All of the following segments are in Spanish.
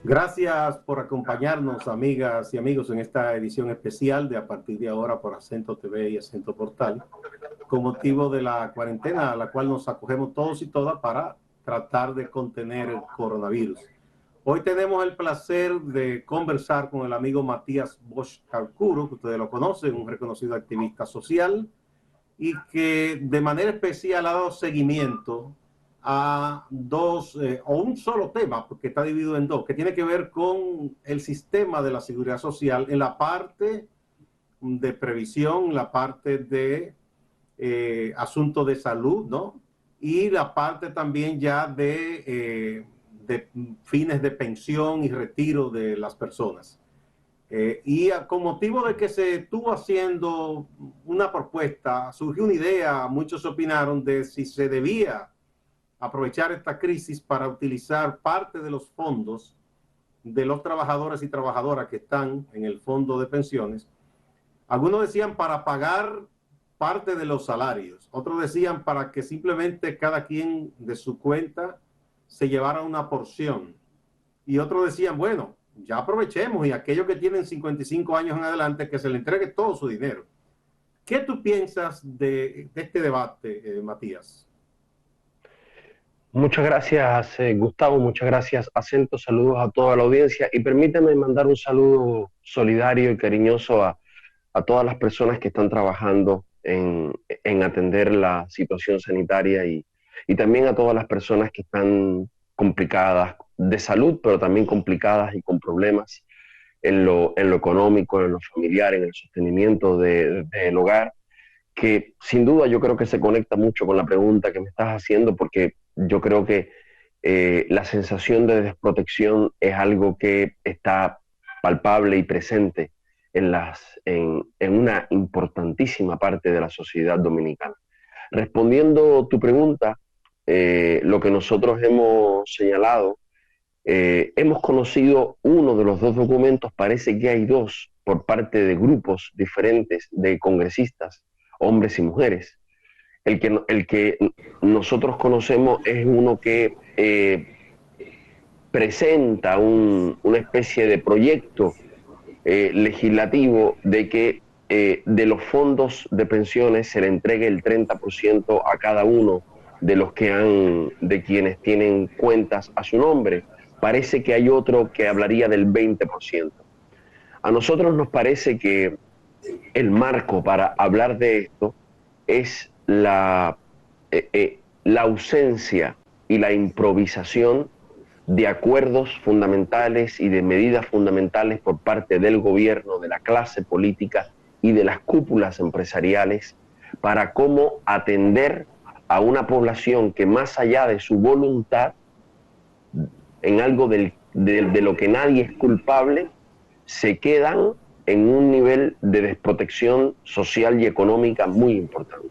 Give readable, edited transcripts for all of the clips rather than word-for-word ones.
Gracias por acompañarnos, amigas y amigos, en esta edición especial de A Partir de Ahora por Acento TV y Acento Portal, con motivo de la cuarentena a la cual nos acogemos todos y todas para tratar de contener el coronavirus. Hoy tenemos el placer de conversar con el amigo Matías Bosch Carcuro, que ustedes lo conocen, un reconocido activista social y que de manera especial ha dado seguimiento a dos o un solo tema, porque está dividido en dos, que tiene que ver con el sistema de la seguridad social en la parte de previsión, la parte de asuntos de salud, ¿no? Y la parte también ya de fines de pensión y retiro de las personas. Con motivo de que se estuvo haciendo una propuesta, surgió una idea, muchos opinaron de si se debía aprovechar esta crisis para utilizar parte de los fondos de los trabajadores y trabajadoras que están en el fondo de pensiones. Algunos decían para pagar parte de los salarios, otros decían para que simplemente cada quien de su cuenta se llevara una porción, y otros decían, bueno, ya aprovechemos y aquellos que tienen 55 años en adelante que se le entregue todo su dinero. ¿Qué tú piensas de este debate, Matías? Muchas gracias, Gustavo, muchas gracias, Acento, saludos a toda la audiencia y permítame mandar un saludo solidario y cariñoso a todas las personas que están trabajando en atender la situación sanitaria y también a todas las personas que están complicadas de salud, pero también complicadas y con problemas en lo económico, en lo familiar, en el sostenimiento del hogar, que sin duda yo creo que se conecta mucho con la pregunta que me estás haciendo, porque yo creo que la sensación de desprotección es algo que está palpable y presente en una importantísima parte de la sociedad dominicana. Respondiendo tu pregunta, lo que nosotros hemos señalado, hemos conocido uno de los dos documentos, parece que hay dos, por parte de grupos diferentes de congresistas, hombres y mujeres. El que nosotros conocemos es uno que presenta una especie de proyecto legislativo de que de los fondos de pensiones se le entregue el 30% a cada uno de quienes tienen cuentas a su nombre. Parece que hay otro que hablaría del 20%. A nosotros nos parece que el marco para hablar de esto es la ausencia y la improvisación de acuerdos fundamentales y de medidas fundamentales por parte del gobierno, de la clase política y de las cúpulas empresariales para cómo atender a una población que, más allá de su voluntad, en algo de lo que nadie es culpable, se quedan en un nivel de desprotección social y económica muy importante.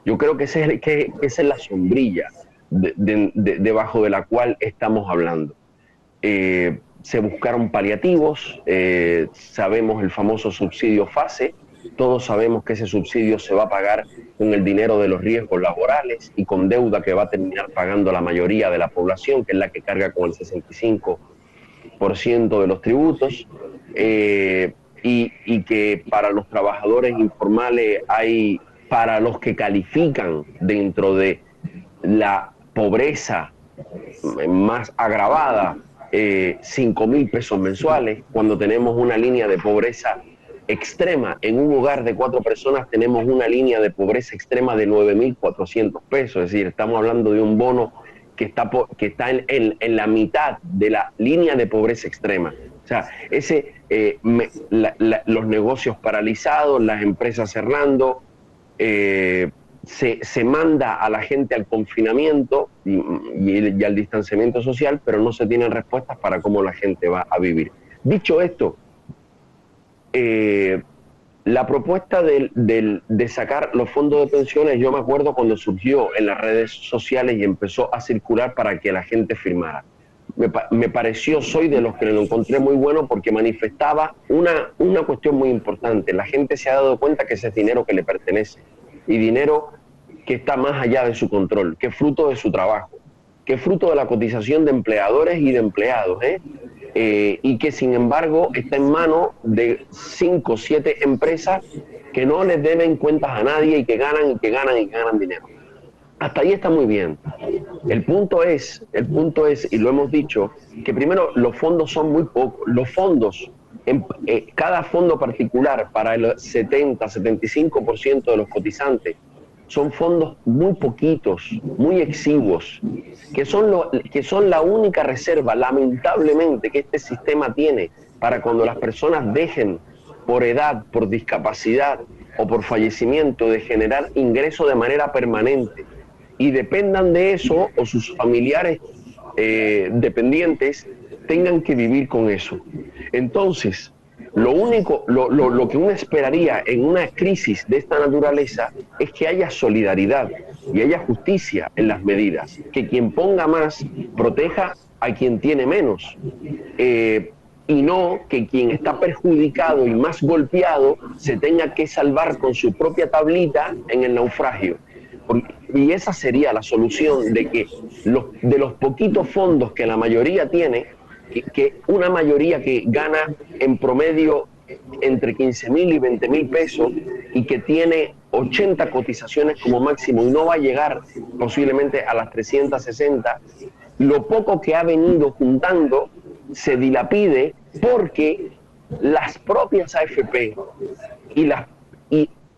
Yo creo que esa es la sombrilla debajo de la cual estamos hablando. Se buscaron paliativos, sabemos el famoso subsidio FASE, todos sabemos que ese subsidio se va a pagar con el dinero de los riesgos laborales y con deuda que va a terminar pagando la mayoría de la población, que es la que carga con el 65% de los tributos, y que para los trabajadores informales hay, para los que califican dentro de la pobreza más agravada, 5.000 pesos mensuales, cuando tenemos una línea de pobreza extrema. En un hogar de 4 personas tenemos una línea de pobreza extrema de 9.400 pesos, es decir, estamos hablando de un bono que está en la mitad de la línea de pobreza extrema. O sea, los negocios paralizados, las empresas cerrando, se manda a la gente al confinamiento y al distanciamiento social, pero no se tienen respuestas para cómo la gente va a vivir. Dicho esto, la propuesta de sacar los fondos de pensiones, yo me acuerdo cuando surgió en las redes sociales y empezó a circular para que la gente firmara. me pareció, soy de los que lo encontré muy bueno porque manifestaba una cuestión muy importante. La gente se ha dado cuenta que ese es dinero que le pertenece y dinero que está más allá de su control, que es fruto de su trabajo, que es fruto de la cotización de empleadores y de empleados, y que sin embargo está en manos de 5 o 7 empresas que no les deben cuentas a nadie y que ganan y que ganan y que ganan dinero. Hasta ahí está muy bien. El punto es, y lo hemos dicho, que primero los fondos son muy pocos. Los fondos, cada fondo particular para el 70-75% de los cotizantes, son fondos muy poquitos, muy exiguos, que son la única reserva, lamentablemente, que este sistema tiene para cuando las personas dejen por edad, por discapacidad o por fallecimiento de generar ingresos de manera permanente y dependan de eso o sus familiares dependientes tengan que vivir con eso. Entonces, lo que uno esperaría en una crisis de esta naturaleza es que haya solidaridad y haya justicia en las medidas, que quien ponga más proteja a quien tiene menos, y no que quien está perjudicado y más golpeado se tenga que salvar con su propia tablita en el naufragio. Y esa sería la solución de que de los poquitos fondos que la mayoría tiene, que una mayoría que gana en promedio entre 15,000 y 20,000 pesos y que tiene 80 cotizaciones como máximo y no va a llegar posiblemente a las 360, lo poco que ha venido juntando se dilapide porque las propias AFP y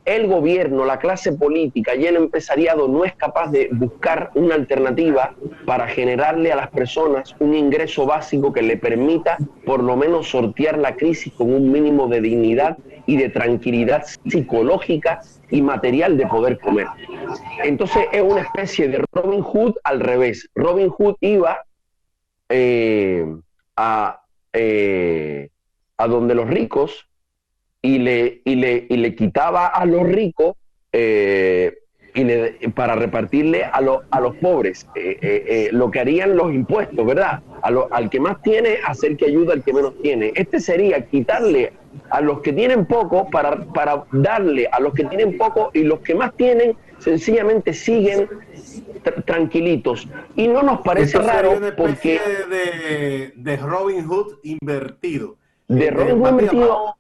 el gobierno, la clase política y el empresariado no es capaz de buscar una alternativa para generarle a las personas un ingreso básico que le permita por lo menos sortear la crisis con un mínimo de dignidad y de tranquilidad psicológica y material de poder comer. Entonces es una especie de Robin Hood al revés. Robin Hood iba a donde los ricos y le quitaba a los ricos para repartirle a los pobres, lo que harían los impuestos, ¿verdad? Al que más tiene, hacer que ayude al que menos tiene. Este sería quitarle a los que tienen poco para darle a los que tienen poco, y los que más tienen sencillamente siguen tranquilitos. Y no nos parece raro porque de Robin Hood invertido. De Robin Hood invertido.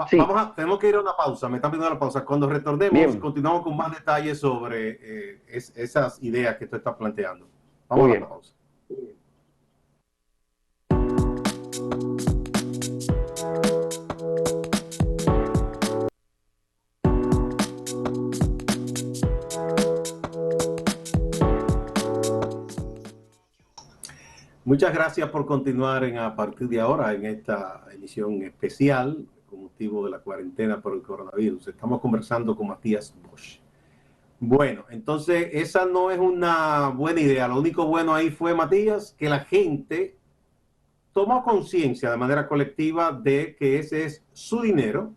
Sí. Tenemos que ir a una pausa, me están pidiendo la pausa. Cuando retornemos, continuamos con más detalles sobre esas ideas que tú estás planteando. Vamos a la pausa. Muchas gracias por continuar a partir de ahora en esta emisión especial con motivo de la cuarentena por el coronavirus. Estamos conversando con Matías Bosch. Bueno, entonces esa no es una buena idea. Lo único bueno ahí fue, Matías, que la gente tomó conciencia de manera colectiva de que ese es su dinero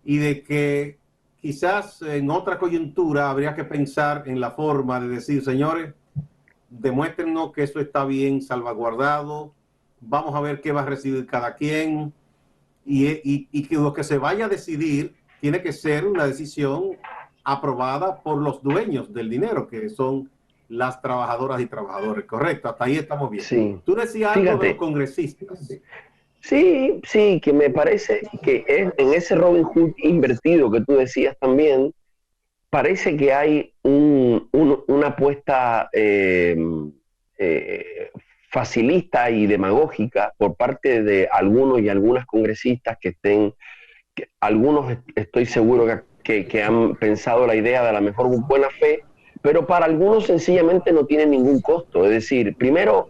y de que quizás en otra coyuntura habría que pensar en la forma de decir, señores, demuéstrenos que eso está bien salvaguardado, vamos a ver qué va a recibir cada quien, y que lo que se vaya a decidir tiene que ser una decisión aprobada por los dueños del dinero, que son las trabajadoras y trabajadores. Correcto, hasta ahí estamos bien. Sí. Tú decías algo de los congresistas. Sí, que me parece que en ese Robin Hood invertido que tú decías también, parece que hay una apuesta facilista y demagógica por parte de algunos y algunas congresistas algunos estoy seguro que han pensado la idea de la mejor buena fe, pero para algunos sencillamente no tiene ningún costo. Es decir, primero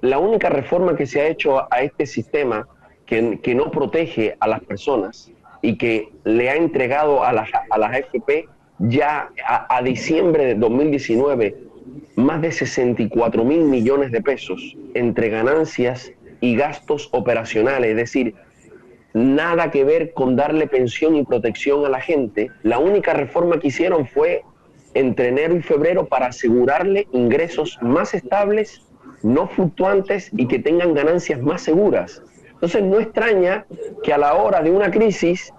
la única reforma que se ha hecho a este sistema que no protege a las personas y que le ha entregado a las AFP ya a diciembre de 2019 más de 64,000 millones de pesos entre ganancias y gastos operacionales, es decir, nada que ver con darle pensión y protección a la gente. La única reforma que hicieron fue entre enero y febrero para asegurarle ingresos más estables, no fluctuantes y que tengan ganancias más seguras. Entonces no extraña que a la hora de una crisis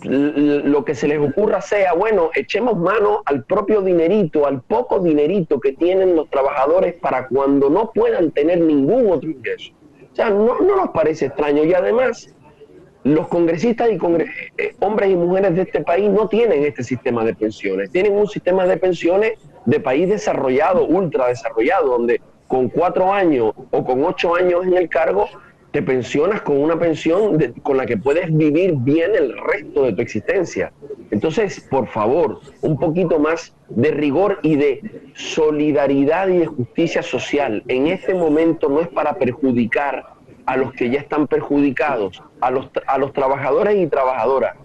lo que se les ocurra sea, bueno, echemos mano al propio dinerito, al poco dinerito que tienen los trabajadores para cuando no puedan tener ningún otro ingreso. O sea, no nos parece extraño. Y además, los congresistas y hombres y mujeres de este país no tienen este sistema de pensiones. Tienen un sistema de pensiones de país desarrollado, ultra desarrollado, donde con 4 años o con 8 años en el cargo te pensionas con una pensión con la que puedes vivir bien el resto de tu existencia. Entonces, por favor, un poquito más de rigor y de solidaridad y de justicia social. En este momento no es para perjudicar a los que ya están perjudicados, a los trabajadores y trabajadoras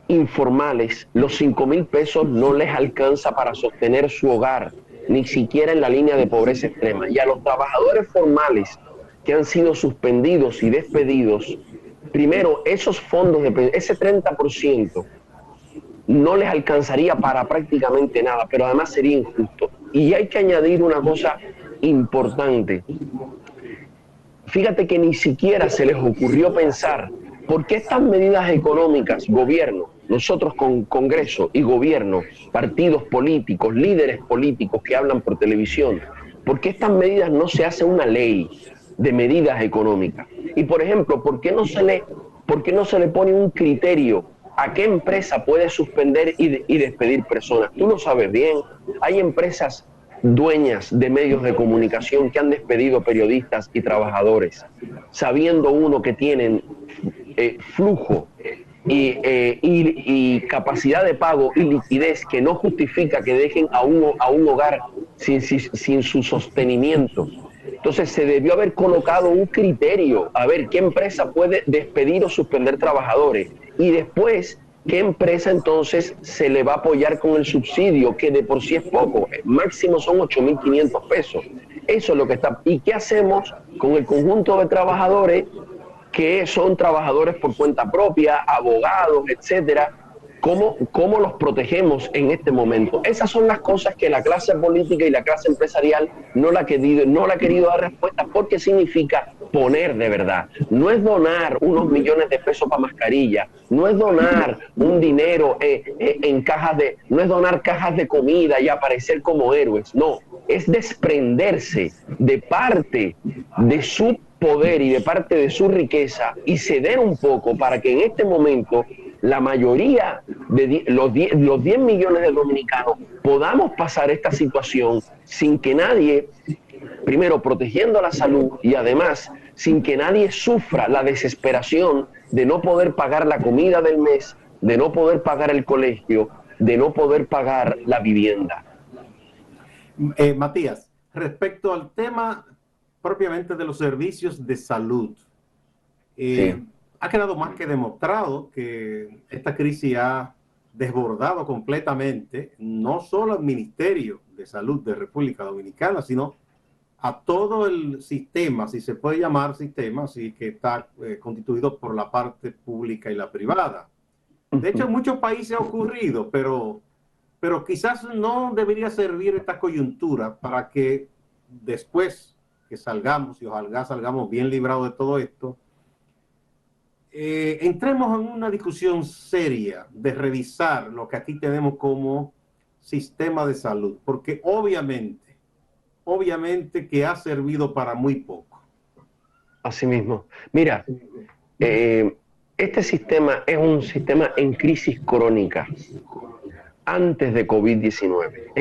informales. Los 5,000 pesos no les alcanza para sostener su hogar, ni siquiera en la línea de pobreza extrema. Y a los trabajadores formales que han sido suspendidos y despedidos, primero, esos fondos, ese 30%, no les alcanzaría para prácticamente nada, pero además sería injusto. Y hay que añadir una cosa importante. Fíjate que ni siquiera se les ocurrió pensar por qué estas medidas económicas, gobierno, nosotros con Congreso y gobierno, partidos políticos, líderes políticos que hablan por televisión, por qué estas medidas no se hace una ley de medidas económicas. Y por ejemplo, ¿por qué no se le pone un criterio a qué empresa puede suspender y despedir personas? Tú lo sabes bien, hay empresas dueñas de medios de comunicación que han despedido periodistas y trabajadores, sabiendo uno que tienen flujo y capacidad de pago y liquidez que no justifica que dejen a un hogar sin su sostenimiento. Entonces se debió haber colocado un criterio, a ver qué empresa puede despedir o suspender trabajadores y después qué empresa entonces se le va a apoyar con el subsidio, que de por sí es poco, máximo son 8.500 pesos. Eso es lo que está. ¿Y qué hacemos con el conjunto de trabajadores que son trabajadores por cuenta propia, abogados, etcétera? ¿Cómo los protegemos en este momento? Esas son las cosas que la clase política y la clase empresarial no la ha querido dar respuesta, porque significa poner de verdad. No es donar unos millones de pesos para mascarilla, no es donar un dinero no es donar cajas de comida y aparecer como héroes, no, es desprenderse de parte de su poder y de parte de su riqueza y ceder un poco para que en este momento la mayoría de los 10 millones de dominicanos podamos pasar esta situación sin que nadie, primero protegiendo la salud y además sin que nadie sufra la desesperación de no poder pagar la comida del mes, de no poder pagar el colegio, de no poder pagar la vivienda. Matías, respecto al tema propiamente de los servicios de salud, Sí. Ha quedado más que demostrado que esta crisis ha desbordado completamente no solo al Ministerio de Salud de República Dominicana, sino a todo el sistema, si se puede llamar sistema, así que está constituido por la parte pública y la privada. De hecho, en muchos países ha ocurrido, pero quizás no debería servir esta coyuntura para que después que salgamos, y ojalá salgamos bien librados de todo esto, entremos en una discusión seria de revisar lo que aquí tenemos como sistema de salud, porque obviamente que ha servido para muy poco. Así mismo. Mira, este sistema es un sistema en crisis crónica antes de COVID-19.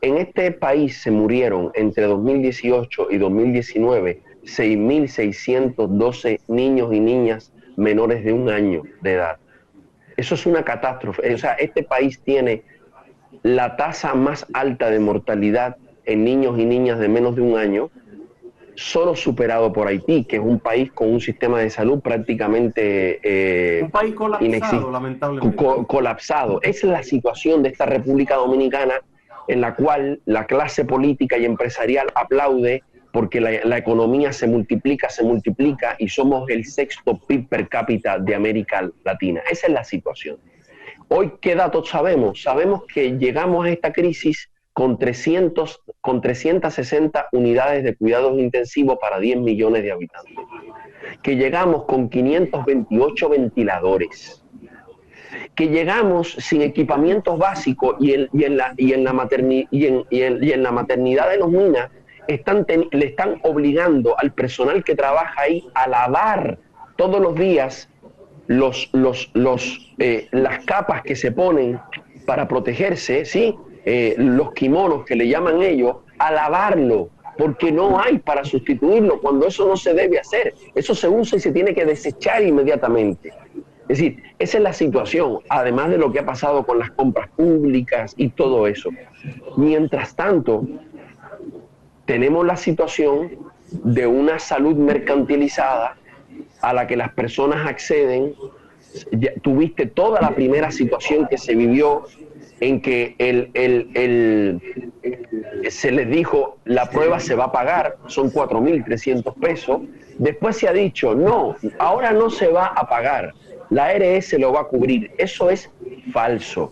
En este país se murieron entre 2018 y 2019 6.612 niños y niñas menores de 1 año de edad. Eso es una catástrofe. O sea, este país tiene la tasa más alta de mortalidad en niños y niñas de menos de 1 año, solo superado por Haití, que es un país con un sistema de salud prácticamente un país colapsado, lamentablemente. Colapsado. Esa es la situación de esta República Dominicana, en la cual la clase política y empresarial aplaude porque la economía se multiplica y somos el 6º PIB per cápita de América Latina. Esa es la situación. Hoy, ¿qué datos sabemos? Sabemos que llegamos a esta crisis con 360 unidades de cuidados intensivos para 10 millones de habitantes, que llegamos con 528 ventiladores, que llegamos sin equipamientos básicos y en la maternidad de los Minas le están obligando al personal que trabaja ahí a lavar todos los días las capas que se ponen para protegerse, ¿sí? Los kimonos que le llaman ellos, a lavarlo, porque no hay para sustituirlo cuando eso no se debe hacer. Eso se usa y se tiene que desechar inmediatamente. Es decir, esa es la situación, además de lo que ha pasado con las compras públicas y todo eso. Mientras tanto, tenemos la situación de una salud mercantilizada a la que las personas acceden. Ya tuviste toda la primera situación que se vivió en que se les dijo la prueba se va a pagar, son 4.300 pesos. Después se ha dicho, no, ahora no se va a pagar, la ARS lo va a cubrir. Eso es falso.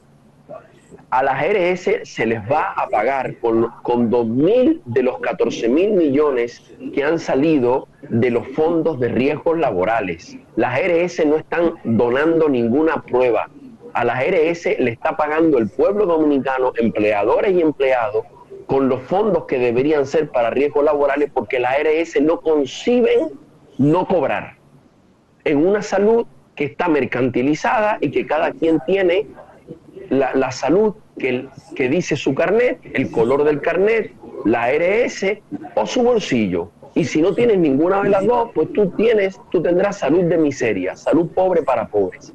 A las ARS se les va a pagar con 2.000 de los 14.000 millones que han salido de los fondos de riesgos laborales. Las ARS no están donando ninguna prueba. A las ARS le está pagando el pueblo dominicano, empleadores y empleados, con los fondos que deberían ser para riesgos laborales, porque las ARS no conciben no cobrar en una salud que está mercantilizada y que cada quien tiene la salud que dice su carnet, el color del carnet, la ARS o su bolsillo. Y si no tienes ninguna de las dos, pues tú tendrás salud de miseria, salud pobre para pobres.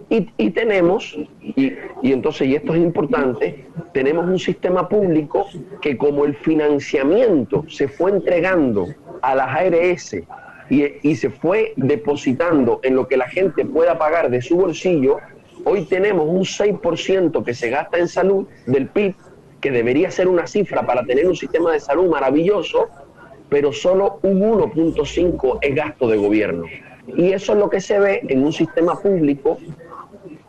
Y tenemos, y entonces, y esto es importante, tenemos un sistema público que, como el financiamiento se fue entregando a las ARS y se fue depositando en lo que la gente pueda pagar de su bolsillo, hoy tenemos un 6% que se gasta en salud del PIB, que debería ser una cifra para tener un sistema de salud maravilloso, pero solo un 1.5 es gasto de gobierno. Y eso es lo que se ve en un sistema público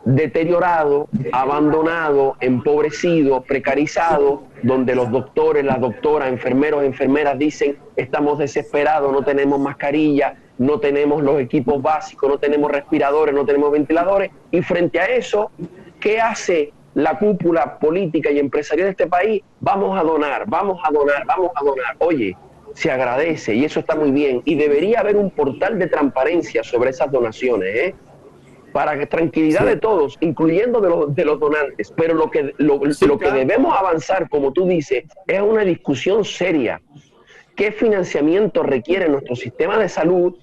deteriorado, abandonado, empobrecido, precarizado, donde los doctores, las doctoras, enfermeros, enfermeras dicen estamos desesperados, no tenemos mascarilla, no tenemos los equipos básicos, no tenemos respiradores, no tenemos ventiladores. Y frente a eso, ¿qué hace la cúpula política y empresarial de este país? Vamos a donar, vamos a donar, vamos a donar. Oye, se agradece y eso está muy bien. Y debería haber un portal de transparencia sobre esas donaciones, para que tranquilidad de todos, incluyendo de los donantes. Pero lo que debemos avanzar, como tú dices, es una discusión seria. ¿Qué financiamiento requiere nuestro sistema de salud?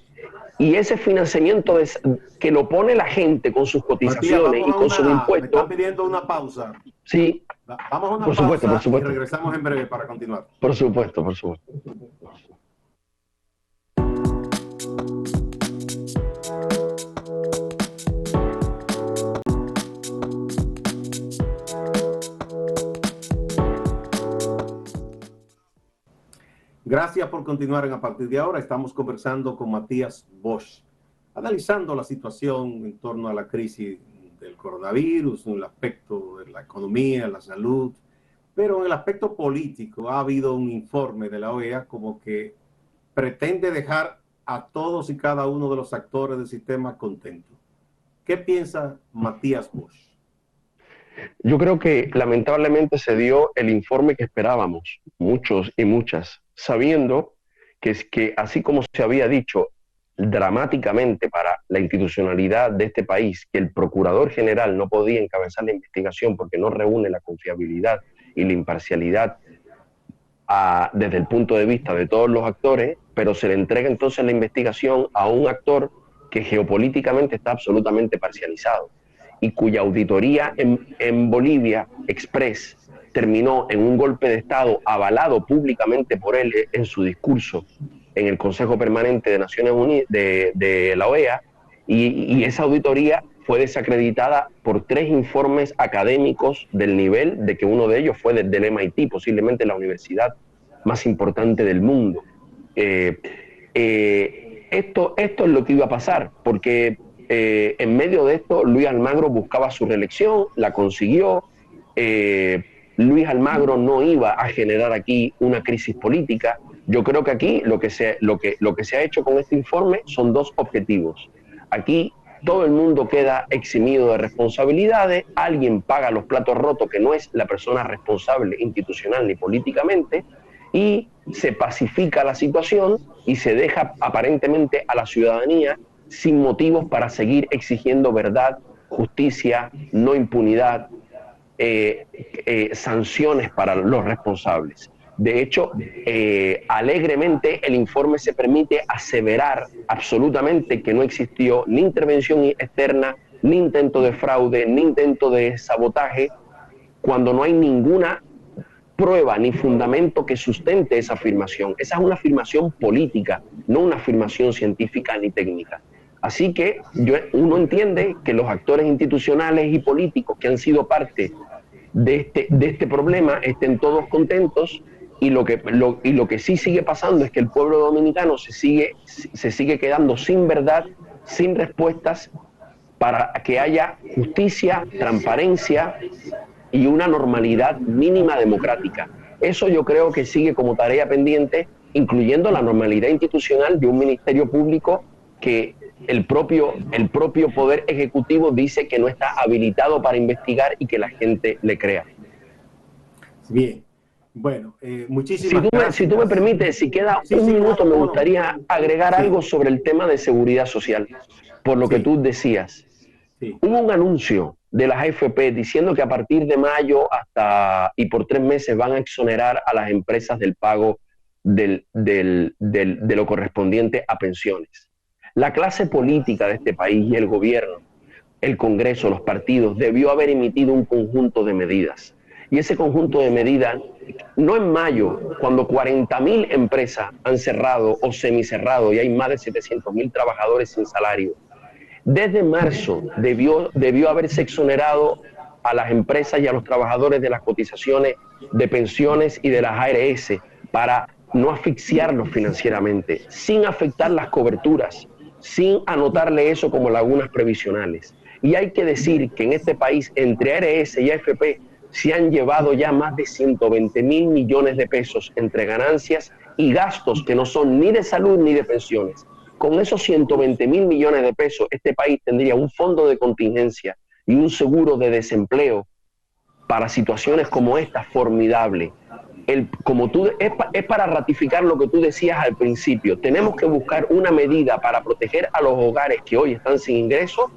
Y ese financiamiento que lo pone la gente con sus cotizaciones y con sus impuestos. Me están pidiendo una pausa. Sí. Vamos a una pausa y regresamos en breve para continuar. Por supuesto, por supuesto. Gracias por continuar a partir de ahora. Estamos conversando con Matías Bosch, analizando la situación en torno a la crisis del coronavirus, en el aspecto de la economía, la salud, pero en el aspecto político ha habido un informe de la OEA como que pretende dejar a todos y cada uno de los actores del sistema contentos. ¿Qué piensa Matías Bosch? Yo creo que lamentablemente se dio el informe que esperábamos, muchos y muchas, sabiendo que así como se había dicho dramáticamente para la institucionalidad de este país, que el procurador general no podía encabezar la investigación porque no reúne la confiabilidad y la imparcialidad desde el punto de vista de todos los actores, pero se le entrega entonces la investigación a un actor que geopolíticamente está absolutamente parcializado y cuya auditoría en Bolivia Express terminó en un golpe de Estado avalado públicamente por él en su discurso en el Consejo Permanente de Naciones Unidas de la OEA, y esa auditoría fue desacreditada por 3 informes académicos del nivel de que uno de ellos fue del MIT, posiblemente la universidad más importante del mundo. Esto es lo que iba a pasar, porque en medio de esto, Luis Almagro buscaba su reelección, la consiguió. Luis Almagro no iba a generar aquí una crisis política. Yo creo que aquí lo que se ha hecho con este informe son dos objetivos. Aquí todo el mundo queda eximido de responsabilidades, alguien paga los platos rotos que no es la persona responsable institucional ni políticamente, y se pacifica la situación y se deja aparentemente a la ciudadanía sin motivos para seguir exigiendo verdad, justicia, no impunidad, sanciones para los responsables. De hecho, alegremente el informe se permite aseverar absolutamente que no existió ni intervención externa, ni intento de fraude, ni intento de sabotaje, cuando no hay ninguna prueba ni fundamento que sustente esa afirmación. Esa es una afirmación política, no una afirmación científica ni técnica. Así que uno entiende que los actores institucionales y políticos que han sido parte de este problema estén todos contentos, y lo que sí sigue pasando es que el pueblo dominicano se sigue quedando sin verdad, sin respuestas, para que haya justicia, transparencia y una normalidad mínima democrática. Eso yo creo que sigue como tarea pendiente, incluyendo la normalidad institucional de un ministerio público que el propio Poder Ejecutivo dice que no está habilitado para investigar y que la gente le crea. Bien, bueno, muchísimas gracias. Si tú me permites, si queda un minuto, me gustaría agregar algo sobre el tema de seguridad social, por lo que tú decías. Hubo un anuncio de las AFP diciendo que a partir de mayo y por 3 meses van a exonerar a las empresas del pago de lo correspondiente a pensiones. La clase política de este país y el gobierno, el Congreso, los partidos, debió haber emitido un conjunto de medidas. Y ese conjunto de medidas, no en mayo, cuando 40.000 empresas han cerrado o semicerrado y hay más de 700.000 trabajadores sin salario. Desde marzo debió haberse exonerado a las empresas y a los trabajadores de las cotizaciones de pensiones y de las ARS para no asfixiarlos financieramente, sin afectar las coberturas, sin anotarle eso como lagunas previsionales. Y hay que decir que en este país, entre ARS y AFP, se han llevado ya más de 120.000 millones de pesos entre ganancias y gastos que no son ni de salud ni de pensiones. Con esos 120.000 millones de pesos, este país tendría un fondo de contingencia y un seguro de desempleo para situaciones como esta formidable. Es para ratificar lo que tú decías al principio. Tenemos que buscar una medida para proteger a los hogares que hoy están sin ingresos,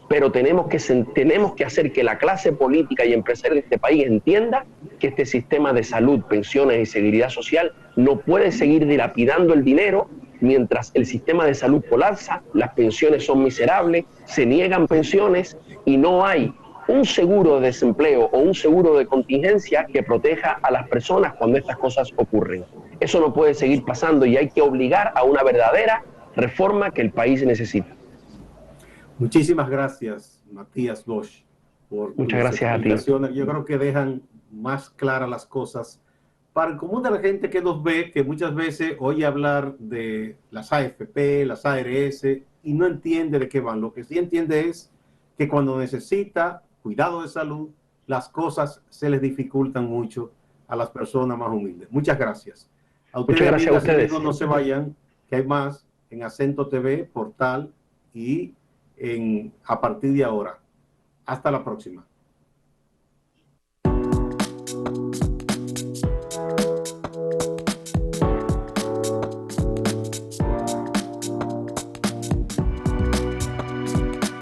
pero tenemos que hacer que la clase política y empresaria de este país entienda que este sistema de salud, pensiones y seguridad social no puede seguir dilapidando el dinero mientras el sistema de salud colapsa, las pensiones son miserables, se niegan pensiones y no hay un seguro de desempleo o un seguro de contingencia que proteja a las personas cuando estas cosas ocurren. Eso no puede seguir pasando y hay que obligar a una verdadera reforma que el país necesita. Muchísimas gracias, Matías Bosch, por Muchas gracias a ti. Yo creo que dejan más claras las cosas para el común de la gente que nos ve, que muchas veces oye hablar de las AFP, las ARS y no entiende de qué van. Lo que sí entiende es que cuando necesita cuidado de salud, las cosas se les dificultan mucho a las personas más humildes. Muchas gracias. A ustedes, muchas gracias, amigas, amigos, no se vayan, que hay más en Acento TV, portal y a partir de ahora. Hasta la próxima.